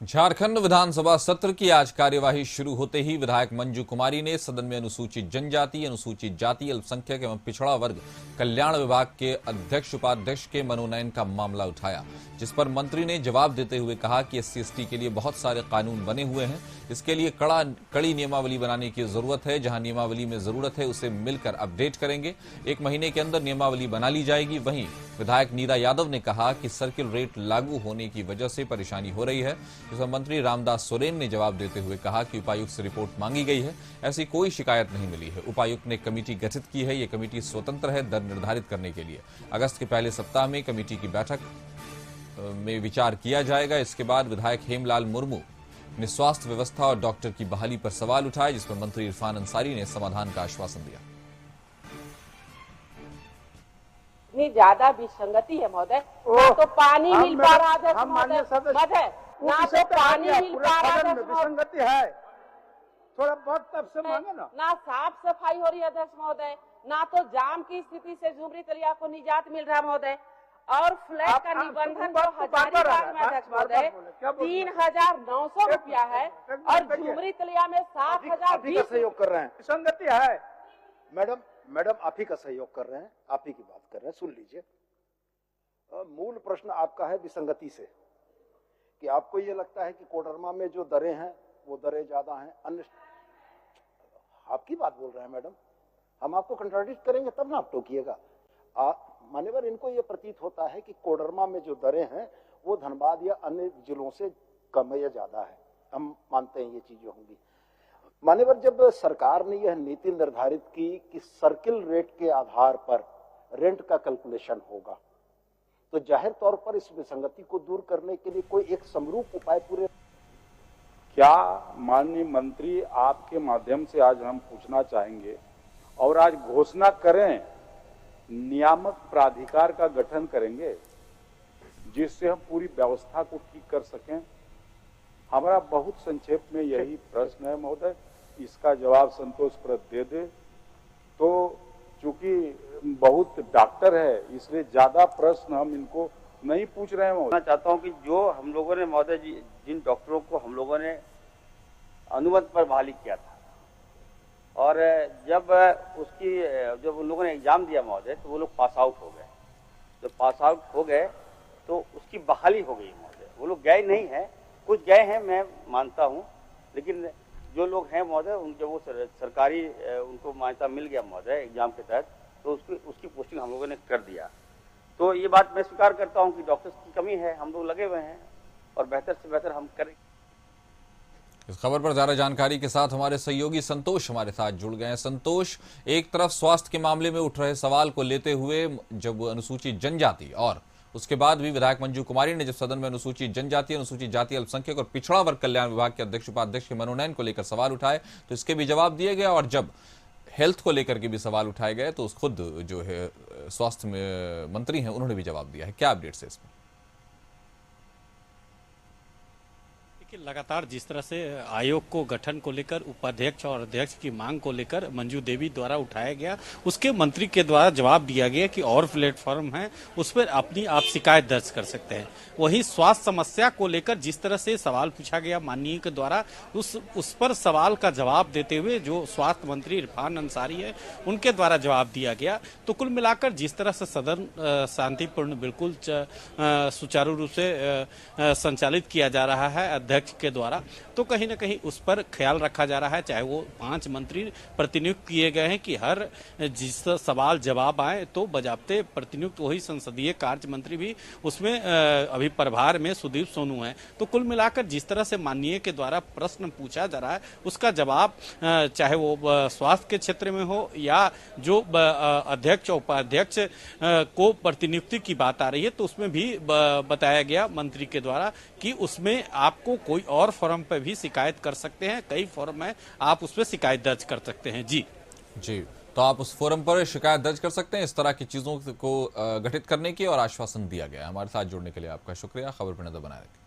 झारखंड विधानसभा सत्र की आज कार्यवाही शुरू होते ही विधायक मंजू कुमारी ने सदन में अनुसूचित जनजाति, अनुसूचित जाति, अल्पसंख्यक एवं पिछड़ा वर्ग कल्याण विभाग के अध्यक्ष उपाध्यक्ष के मनोनयन का मामला उठाया, जिस पर मंत्री ने जवाब देते हुए कहा कि SC/ST के लिए बहुत सारे कानून बने हुए हैं, इसके लिए कड़ी नियमावली बनाने की जरूरत है। जहां नियमावली में जरूरत है उसे मिलकर अपडेट करेंगे। 1 महीने के अंदर नियमावली बना ली जाएगी। वहीं विधायक नीरा यादव ने कहा कि सर्किल रेट लागू होने की वजह से परेशानी हो रही है, जिस पर मंत्री रामदास सोरेन ने जवाब देते हुए कहा कि उपायुक्त से रिपोर्ट मांगी गई है, ऐसी कोई शिकायत नहीं मिली है। उपायुक्त ने कमेटी गठित की है, ये कमेटी स्वतंत्र है दर निर्धारित करने के लिए। अगस्त के पहले सप्ताह में कमेटी की बैठक में विचार किया जाएगा। इसके बाद विधायक हेमलाल मुर्मू ने स्वास्थ्य व्यवस्था और डॉक्टर की बहाली पर सवाल उठाए, जिस पर मंत्री इरफान अंसारी ने समाधान का आश्वासन दिया। इतनी ज्यादा विसंगति है महोदय, ना तो पानी मिल पा रहा है महोदय, ना तो पानी मिल पा रहा है, विसंगति है। थोड़ा बहुत तब से मांगे ना साफ सफाई हो रही है अध्यक्ष महोदय, ना तो जाम की स्थिति से झुमरी तलिया को निजात मिल रहा है महोदय, और फ्लैट का निबंधन जो हजारीबाग में अध्यक्ष महोदय 3,900 रुपया है और झुमरी तलिया में 7,020 का सहयोग कर रहे हैं। विसंगति है मैडम आप ही का सहयोग कर रहे हैं, आप ही की बात कर रहे हैं, सुन लीजिए। मूल प्रश्न आपका है विसंगति से, कि आपको ये लगता है कि कोडरमा में जो दरें हैं वो दरें ज्यादा हैं, अन्य आपकी बात बोल रहे हैं मैडम, हम आपको कंट्राडिक्ट करेंगे तब ना आप टोकिएगा। मान्यवर, इनको ये प्रतीत होता है कि कोडरमा में जो दरें हैं वो धनबाद या अन्य जिलों से कम या ज्यादा है, हम मानते हैं ये चीजें होंगी। मान्यवर, जब सरकार ने यह नीति निर्धारित की कि सर्किल रेट के आधार पर रेंट का कैलकुलेशन होगा, तो जाहिर तौर पर इस विसंगति को दूर करने के लिए कोई एक समरूप उपाय पूरे। क्या माननीय मंत्री आपके माध्यम से आज हम पूछना चाहेंगे और आज घोषणा करें, नियामक प्राधिकार का गठन करेंगे जिससे हम पूरी व्यवस्था को ठीक कर सकें। हमारा बहुत संक्षेप में यही प्रश्न है महोदय, इसका जवाब संतोषप्रद दे दे। तो चूंकि बहुत डॉक्टर है इसलिए ज्यादा प्रश्न हम इनको नहीं पूछ रहे हैं। मैं चाहता हूं कि जो हम लोगों ने महोदय जी, जिन डॉक्टरों को हम लोगों ने अनुबंध पर बहाली किया था और जब उन लोगों ने एग्जाम दिया महोदय तो वो लोग पास आउट हो गए। जब पास आउट हो गए तो उसकी बहाली हो गई महोदय। वो लोग गए नहीं है, कुछ गए हैं मैं मानता हूं, लेकिन जो लोग हैं महोदय उनके वो सरकारी उनको मान्यता मिल गया महोदय एग्जाम के तहत, तो उसकी पोस्टिंग हम लोगों ने कर दिया। तो ये बात मैं स्वीकार करता हूं कि डॉक्टर्स की कमी है, हम लोग लगे हुए हैं और बेहतर से बेहतर हम करें। इस खबर पर ज्यादा जानकारी के साथ हमारे सहयोगी संतोष हमारे साथ जुड़ गए हैं। संतोष, एक तरफ स्वास्थ्य के मामले में उठ रहे सवाल को लेते हुए जब अनुसूचित जनजाति और उसके बाद भी विधायक मंजू कुमारी ने जब सदन में अनुसूचित जनजाति, अनुसूचित जाति, अल्पसंख्यक और पिछड़ा वर्ग कल्याण विभाग के अध्यक्ष उपाध्यक्ष के मनोनयन को लेकर सवाल उठाए तो इसके भी जवाब दिए गए, और जब हेल्थ को लेकर के भी सवाल उठाए गए तो खुद जो है स्वास्थ्य में मंत्री हैं उन्होंने भी जवाब दिया है। क्या अपडेट्स है इसमें? लगातार जिस तरह से आयोग को गठन को लेकर उपाध्यक्ष और अध्यक्ष की मांग को लेकर मंजू देवी द्वारा उठाया गया, उसके मंत्री के द्वारा जवाब दिया गया कि और प्लेटफॉर्म है उस पर अपनी आप शिकायत दर्ज कर सकते हैं। वहीं स्वास्थ्य समस्या को लेकर जिस तरह से सवाल पूछा गया माननीय के द्वारा, उस पर सवाल का जवाब देते हुए जो स्वास्थ्य मंत्री इरफान अंसारी है उनके द्वारा जवाब दिया गया। तो कुल मिलाकर जिस तरह से सदन शांतिपूर्ण बिल्कुल सुचारू रूप से संचालित किया जा रहा है अध्यक्ष के द्वारा, तो कहीं ना कहीं उस पर ख्याल रखा जा रहा है। चाहे वो 5 मंत्री प्रतिनियुक्त किए गए हैं कि हर जिस सवाल जवाब आए तो बजाबते प्रतिनियुक्त वही संसदीय कार्य मंत्री भी उसमें अभी प्रभार में सुदीप सोनू है। तो कुल मिलाकर जिस तरह से माननीय के द्वारा प्रश्न पूछा जा रहा है उसका जवाब चाहे वो स्वास्थ्य के क्षेत्र में हो या जो अध्यक्ष उपाध्यक्ष को प्रतिनियुक्ति की बात आ रही है तो उसमें भी बताया गया मंत्री के द्वारा कि उसमें आपको कोई और फॉर्म पर भी शिकायत कर सकते हैं। कई फॉर्म है, आप उस पर शिकायत दर्ज कर सकते हैं। जी, तो आप उस फोरम पर शिकायत दर्ज कर सकते हैं। इस तरह की चीजों को गठित करने की और आश्वासन दिया गया। हमारे साथ जुड़ने के लिए आपका शुक्रिया। खबर पर नजर बनाए रखें।